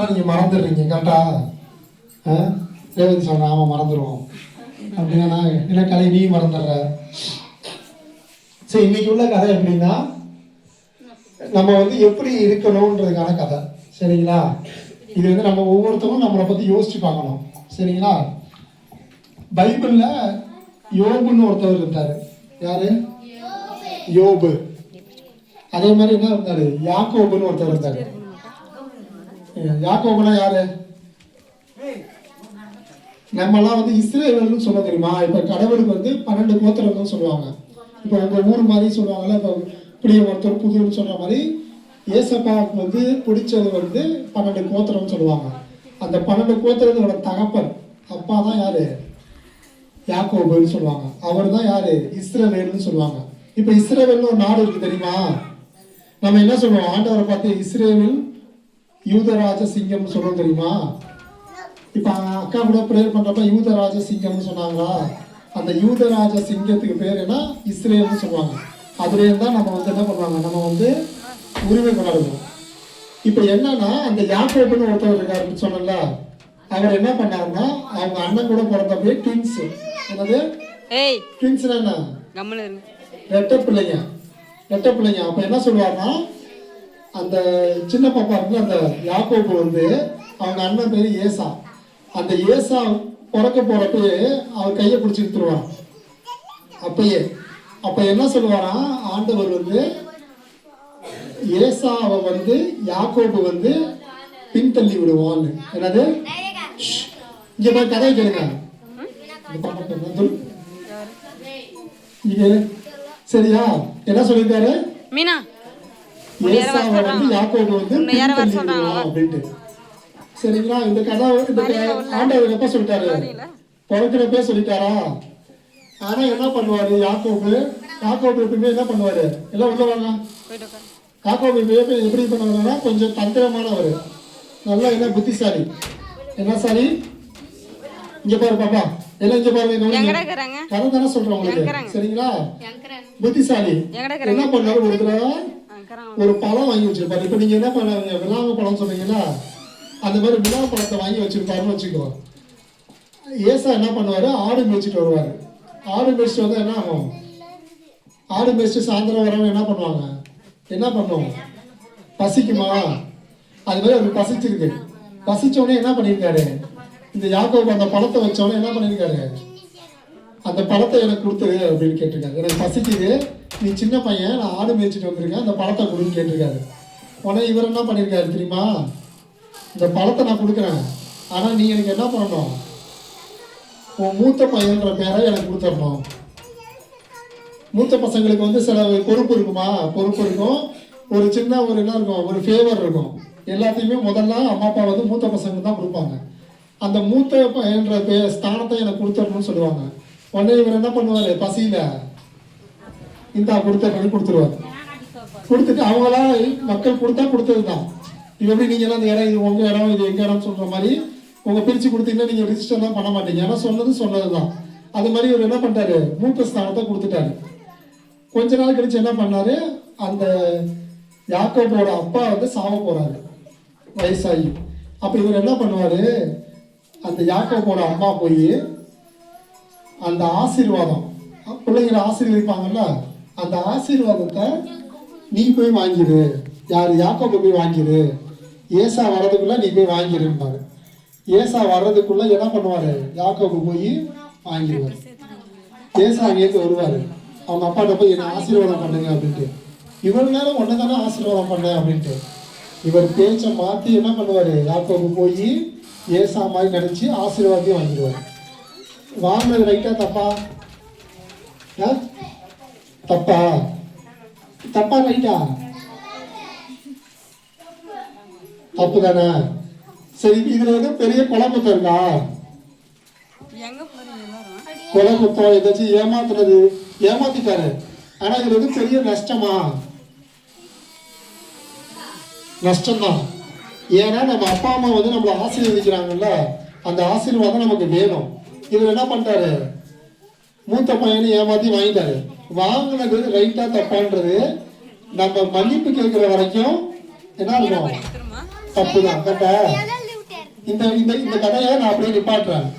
ஆனால் நீங்கள் மறந்துடுறீங்க கரெக்டா? ரேவதி சொல்கிறேன் ஆமாம் மறந்துடுவோம் அப்படின்னா இல்லை கலை நீ மறந்துடுற. சரி இன்னைக்கு உள்ள கதை எப்படின்னா நம்ம வந்து எப்படி இருக்கணுன்றதுக்கான கதை சரிங்களா? இது வந்து நம்ம ஒவ்வொருத்தரும் நம்மளை பற்றி யோசிச்சு பார்க்கணும் சரிங்களா? பைபிளில் யோபுன்னு ஒருத்தவர் இருந்தார். யாரு? யோபு. அதே மாதிரி என்ன இருந்தாரு? யாக்கோபுன்னு ஒருத்தர் இருந்தாரு. யாக்கோபுனா யாரு? நம்மெல்லாம் வந்து இஸ்ரேல்னு சொல்ல தெரியுமா? இப்ப கடவுளுக்கு வந்து 12 கோத்திரம்னு சொல்லுவாங்க. இப்ப உங்க ஊர் மாதிரி சொல்லுவாங்கல்ல, இப்ப இப்படி ஒருத்தர் புதுன்னு சொல்ற மாதிரி ஏசப்பாவுக்கு வந்து பிடிச்சது வந்து 12 கோத்திரம்னு சொல்லுவாங்க. அந்த 12 கோத்திரத்தோட தகப்பன் அப்பா தான் யாரு? யாக்கோபுன்னு சொல்லுவாங்க. அவர் தான் யாரு? இஸ்ரவேல்னு சொல்லுவாங்க. இப்ப இஸ்ரவேல்னு ஒரு நாடு இருக்கு தெரியுமா? நம்ம என்ன சொல்லுவோம்? ஆண்டவரை பார்த்து இஸ்ரேல் யூதராஜ சிங்கம்னு சொல்லுவோம் தெரியுமா? இப்ப அக்கா கூட பிரேயர் பண்றப்ப யூதராஜ சிங்கம்னு சொன்னாங்களா? அந்த யூதராஜ சிங்கத்துக்கு பேர் என்ன? இஸ்ரேல்னு சொல்லுவாங்க. அதுல இருந்தா நம்ம வந்து என்ன பண்ணுவாங்க? நம்ம வந்து உரிமை கொண்டாடுவோம். இப்ப என்னன்னா அந்த யாக்கோபுன்னு ஒருத்தர் இருக்காருன்னு சொன்னல, அவர் என்ன பண்ணாருன்னா அவங்க அண்ணன் கூட பிறந்தப்பே ட்வின்ஸ். என்னது ட்வின்ஸ்? என்ன? ரெட்டை பிள்ளைங்க. ரெட்டை பிள்ளைங்க. அப்ப என்ன சொல்லுவாருன்னா அந்த சின்ன பாப்பா இருக்கு அந்த யாக்கோபு வந்து அவங்க அண்ணன் பேரு ஏசா. அந்த ஏசா பிறக்க போறப்பயே அவர் கையை பிடிச்சி எடுத்துருவான் அப்பயே. அப்ப என்ன சொல்லுவாரா ஆண்டவர் வந்து ஏசாவை வந்து யாக்கோபு வந்து பின்தள்ளி விடுவான்னு. என்னது? இங்க போய் கதை கேளுங்க. சரியா? என்ன சொல்லிருக்காரு? ஏசாவை வந்து யாக்கோபு வந்து பின்தள்ளி விடுவான் அப்படின்ட்டு. சரிங்களா? இந்த கதை ஆண்டவர் எப்ப சொல்லிட்டாரு? பிறக்கிறப்பே சொல்லிட்டாரா? ஆனா என்ன பண்ணுவாரு யாக்கோபு? யாக்கோபு எப்பவுமே என்ன பண்ணுவாரு? எல்லாம் உள்ள வாங்க. யாக்கோபு எப்படி பண்ணுவாருன்னா கொஞ்சம் தந்திரமானவர், நல்லா என்ன புத்திசாலி. என்ன சாரி? இங்க பாரு பாப்பா, எல்லாம் இங்க பாருங்க. கதை தானே சொல்றேன் உங்களுக்கு சரிங்களா? புத்திசாலி. என்ன பண்ணாரு? ஒரு தடவை ஒரு பழம் வாங்கி வச்சிருப்பாரு. இப்ப நீங்க என்ன பண்ணுவீங்க? விலாங்க பழம் சொன்னீங்களா? அந்த மாதிரி விழா பழத்தை வாங்கி வச்சிருப்பாருன்னு வச்சுக்கோ. ஏசா என்ன பண்ணுவாரு? ஆடு மேய்ச்சிட்டு வருவாரு. ஆடு மேய்ச்சிட்டு வந்தா என்ன ஆகும்? ஆடு மேய்ச்சிட்டு சாயந்தரம் வரவங்க என்ன பண்ணுவாங்க? என்ன பண்ணுவோம்? பசிக்குமா? அது மாதிரி அவருக்கு பசிச்சிருக்கு. பசிச்சோடனே என்ன பண்ணியிருக்காரு? இந்த யாக்கோபு அந்த பழத்தை வச்சோடனே என்ன பண்ணியிருக்காரு? அந்த பழத்தை எனக்கு கொடுத்துரு அப்படின்னு கேட்டிருக்காரு. எனக்கு பசிக்குது, நீ சின்ன பையன், நான் ஆடு மேய்ச்சிட்டு வந்திருக்கேன், அந்த பழத்தை கொடுன்னு கேட்டிருக்காரு. உடனே இவர் என்ன பண்ணியிருக்காரு தெரியுமா? இந்த பழத்தை நான் கொடுக்குறேன், ஆனால் நீ எனக்கு என்ன பண்ணணும்? உன் மூத்த பையன்ற பேரை எனக்கு கொடுத்துடணும். மூத்த பசங்களுக்கு வந்து சில பொறுப்பு இருக்குமா? பொறுப்பு இருக்கும். ஒரு சின்ன ஒரு என்ன இருக்கும்? ஒரு ஃபேவர் இருக்கும். எல்லாத்தையுமே முதல்ல அம்மா அப்பா வந்து மூத்த பசங்களுக்கு தான் கொடுப்பாங்க. அந்த மூத்த பையன்ற ஸ்தானத்தை எனக்கு கொடுத்துடணும்னு சொல்லுவாங்க. உடனே இவர் என்ன பண்ணுவார்? பசியில இந்தா கொடுத்துருவார். கொடுத்துட்டு அவங்களா மக்கள் கொடுத்தா கொடுத்தது தான். இது எப்படி நீங்க எல்லாம் அந்த இடம் இது உங்க இடம் இது எங்க இடம் சொல்ற மாதிரி உங்க பிரிச்சு கொடுத்தீங்கன்னா நீங்க ரிஜிஸ்டர்லாம் பண்ண மாட்டீங்க. ஏன்னா சொன்னதுதான். அது மாதிரி இவர் என்ன பண்ணிட்டாரு? மூத்த ஸ்தானத்தை கொடுத்துட்டாரு. கொஞ்ச நாள் கழிச்சு என்ன பண்ணாரு? அந்த யாக்கோபோட அப்பா வந்து சாவ போறாரு வயசாகி. அப்ப இவர் என்ன பண்ணுவாரு? அந்த யாக்கோபோட அம்மா போய் அந்த ஆசீர்வாதம், பிள்ளைங்களை ஆசீர்வதிப்பாங்கல்ல, அந்த ஆசீர்வாதத்தை நீ போய் வாங்கிடு. யார்? யாக்கோபு போய் வாங்கிடு. ஏசா வர்றதுக்குள்ள நீ போய் வாங்கிடுப்பாரு. ஏசா வர்றதுக்குள்ள என்ன பண்ணுவாரு? யாக்கோபு போய் வாங்கிடுவார். ஏசா அங்கேருந்து வருவாரு. அவங்க அப்பாட்ட போய் என்ன ஆசீர்வாதம் பண்ணுங்க அப்படின்ட்டு. இவர் நேரம் ஒன்னதானே ஆசீர்வாதம் பண்ண அப்படின்ட்டு இவர் பேச்சை மாத்தி என்ன பண்ணுவாரு? யாக்கோபு போய் ஏசா மாதிரி நினைச்சு ஆசீர்வாதத்தையும் வாங்கிடுவார். வாங்கினது ரைட்டா தப்பா? தப்பா? தப்பா ரைட்டா? தப்பு தானே? சரி, இதுல வந்து பெரிய குழப்பத்தம் இருக்கா? குழப்பத்தம் ஏதாச்சும் ஏமாத்துறது, ஏமாத்திட்டாரு. ஆனா இதுல வந்து பெரிய நஷ்டமா? நஷ்டம்தான். ஏன்னா நம்ம அப்பா அம்மா வந்து நம்மளை ஆசீர்வதிக்கிறாங்கல்ல, அந்த ஆசீர்வாதம் நமக்கு வேணும். இவர் என்ன பண்ணிட்டாரு? மூத்த பையனை ஏமாத்தி வாங்கிட்டாரு. வாங்கினது ரைட்டா தப்பான்றது நம்ம மன்னிப்பு கேட்கிற வரைக்கும் என்ன இருக்கும்? தப்புதான் கரெக்டா? இந்த இந்த இந்த கதையை நான் அப்படியே நிப்பாட்டுறேன்.